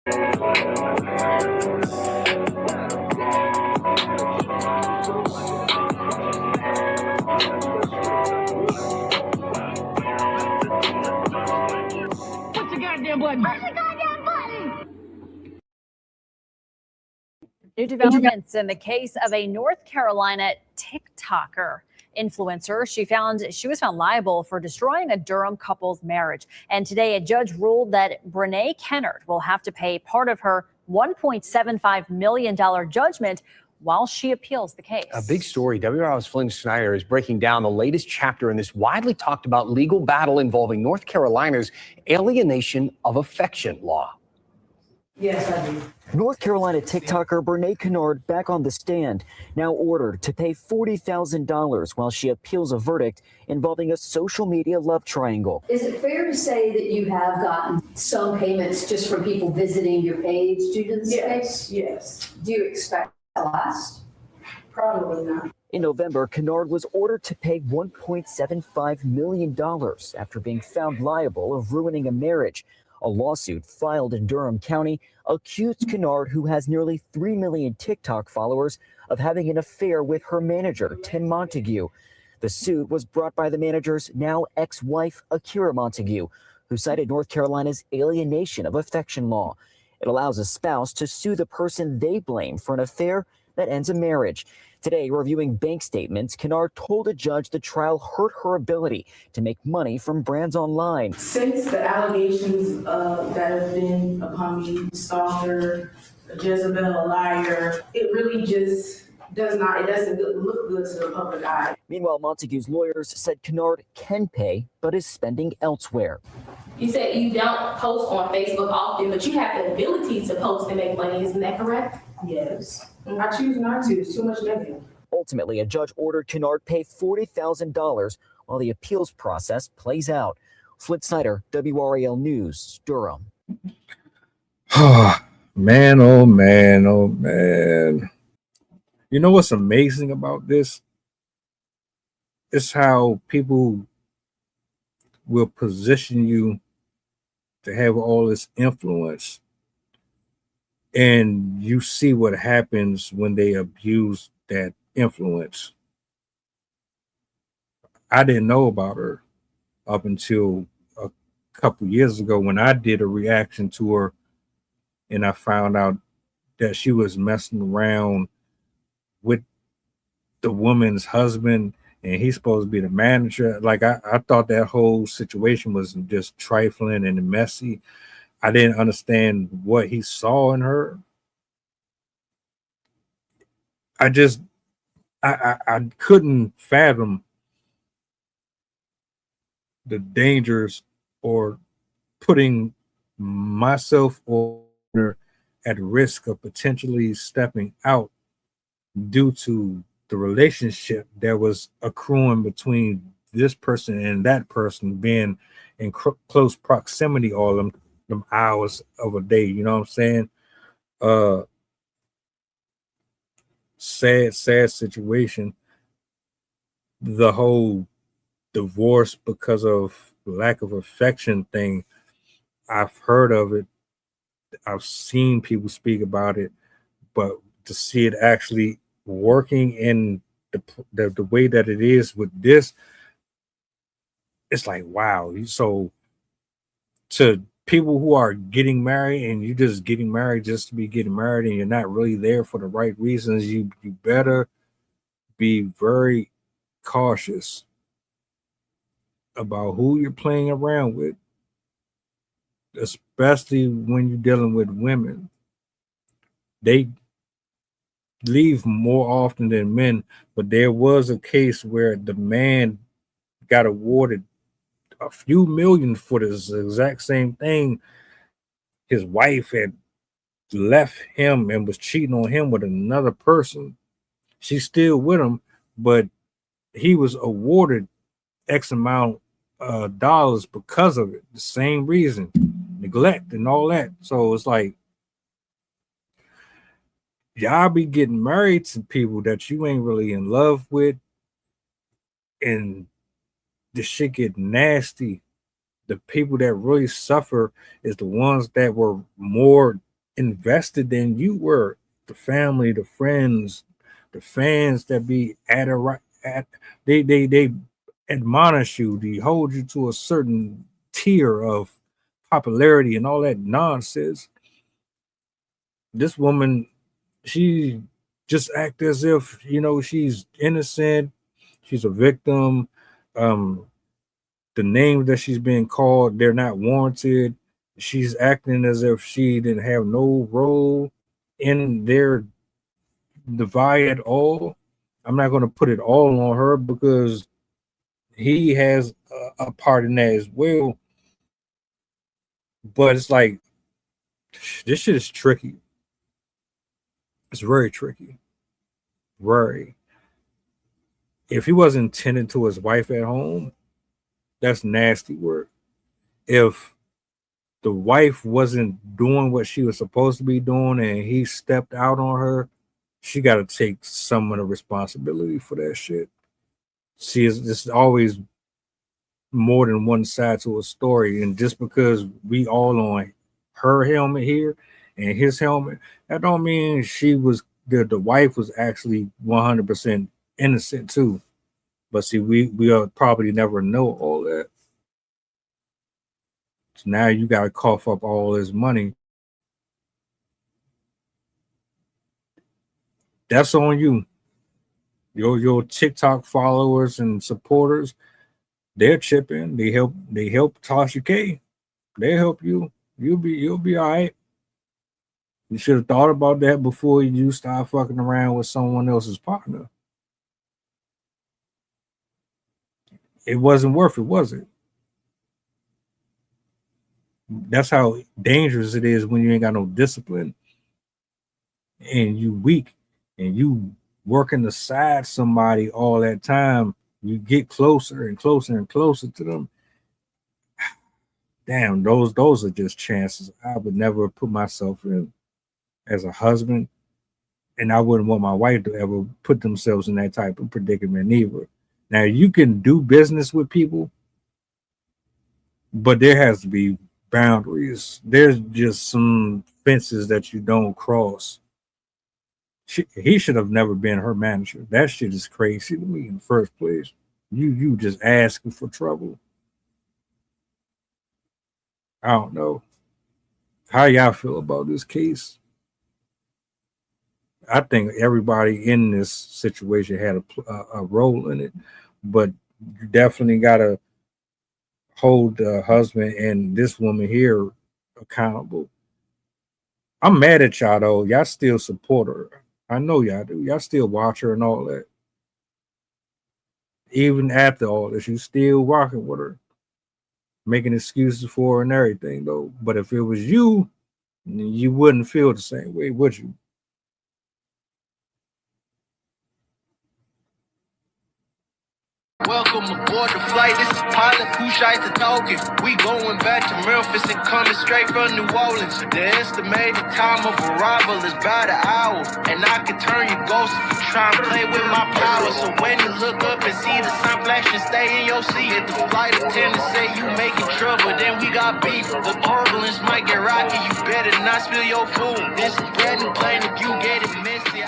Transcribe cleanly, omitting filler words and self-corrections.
Push the goddamn button. Push the goddamn button. New developments in the case of a North Carolina TikToker influencer. She was found liable for destroying a Durham couple's marriage. And today a judge ruled that Brene Kennard will have to pay part of her $1.75 million judgment while she appeals the case. A big story. WRI's Flynn Snyder is breaking down the latest chapter in this widely talked about legal battle involving North Carolina's alienation of affection law. Yes, I do. North Carolina TikToker Brene Kennard back on the stand, now ordered to pay $40,000 while she appeals a verdict involving a social media love triangle. Is it fair to say that you have gotten some payments just from people visiting your page due to this case? Yes. Do you expect that to last? Probably not. In November, Kennard was ordered to pay $1.75 million after being found liable of ruining a marriage. A lawsuit filed in Durham County accused Kennard, who has nearly 3 million TikTok followers, of having an affair with her manager, Tim Montague. The suit was brought by the manager's now ex-wife, Akira Montague, who cited North Carolina's alienation of affection law. It allows a spouse to sue the person they blame for an affair that ends a marriage. Today, reviewing bank statements, Kennard told a judge the trial hurt her ability to make money from brands online. Since the allegations that have been upon me, stalker, Jezebel, a liar, it really just doesn't look good to the public eye. Meanwhile, Montague's lawyers said Kennard can pay, but is spending elsewhere. You said you don't post on Facebook often, but you have the ability to post and make money. Isn't that correct? Yes. I choose not to. It's too much negative. Ultimately, a judge ordered Kennard pay $40,000 while the appeals process plays out. Flint Snyder, WRAL News, Durham. Man, oh man, oh man. You know what's amazing about this? It's how people will position you to have all this influence. And you see what happens when they abuse that influence. I didn't know about her up until a couple years ago when I did a reaction to her, and I found out that she was messing around with the woman's husband, and he's supposed to be the manager. Like I thought that whole situation was just trifling and messy. I didn't understand what he saw in her. I couldn't fathom the dangers or putting myself or at risk of potentially stepping out due to the relationship that was accruing between this person and that person, being in close proximity all them hours of a day. You know what I'm saying? Sad situation. The whole divorce because of lack of affection thing, I've heard of it. I've seen people speak about it, but to see it actually working in the way that it is with this, it's like, wow. So to people who are getting married and you just getting married just to be getting married and you're not really there for the right reasons, you better be very cautious about who you're playing around with, especially when you're dealing with women. They leave more often than men, but there was a case where the man got awarded a few million for this exact same thing. His wife had left him and was cheating on him with another person. She's still with him, but he was awarded X amount of dollars because of it. The same reason, neglect and all that. So it's like, y'all be getting married to people that you ain't really in love with, and the shit get nasty. The people that really suffer is the ones that were more invested than you were. The family, the friends, the fans that be they admonish you, they hold you to a certain tier of popularity and all that nonsense. This woman, she just act as if, you know, she's innocent, she's a victim. The names that she's being called, they're not warranted. She's acting as if she didn't have no role in their divide at all. I'm not going to put it all on her because he has a part in that as well. But it's like, this shit is tricky. It's very tricky. Very. If he wasn't tending to his wife at home, that's nasty work. If the wife wasn't doing what she was supposed to be doing and he stepped out on her, she got to take some of the responsibility for that shit. See, it's always more than one side to a story. And just because we all on her helmet here and his helmet, that don't mean she was, the wife was actually 100% innocent too. But see, we'll probably never know all that. So now you got to cough up all this money. That's on you. Your TikTok followers and supporters, they're chipping. They help Tasha K. They help you. You'll be all right. You should have thought about that before you start fucking around with someone else's partner. It wasn't worth it, was it? That's how dangerous it is when you ain't got no discipline and you weak and you working beside somebody all that time. You get closer and closer and closer to them. Damn, those are just chances I would never put myself in as a husband, and I wouldn't want my wife to ever put themselves in that type of predicament either. Now, you can do business with people, but there has to be boundaries. There's just some fences that you don't cross. He should have never been her manager. That shit is crazy to me in the first place. You just asking for trouble. I don't know. How y'all feel about this case? I think everybody in this situation had a role in it, but you definitely got to hold the husband and this woman here accountable. I'm mad at y'all though. Y'all still support her. I know y'all do. Y'all still watch her and all that. Even after all this, you still rocking with her, making excuses for her and everything though. But if it was you, you wouldn't feel the same way, would you? Welcome aboard the flight, this is pilot Pusha talking. We going back to Memphis and coming straight from New Orleans. The estimated time of arrival is about an hour. And I can turn your ghost if you try and play with my power. So when you look up and see the sun flashing, stay in your seat. If the flight attendant say you making trouble, then we got beef. The turbulence might get rocky, you better not spill your food. This is bread and plain if you get it messy.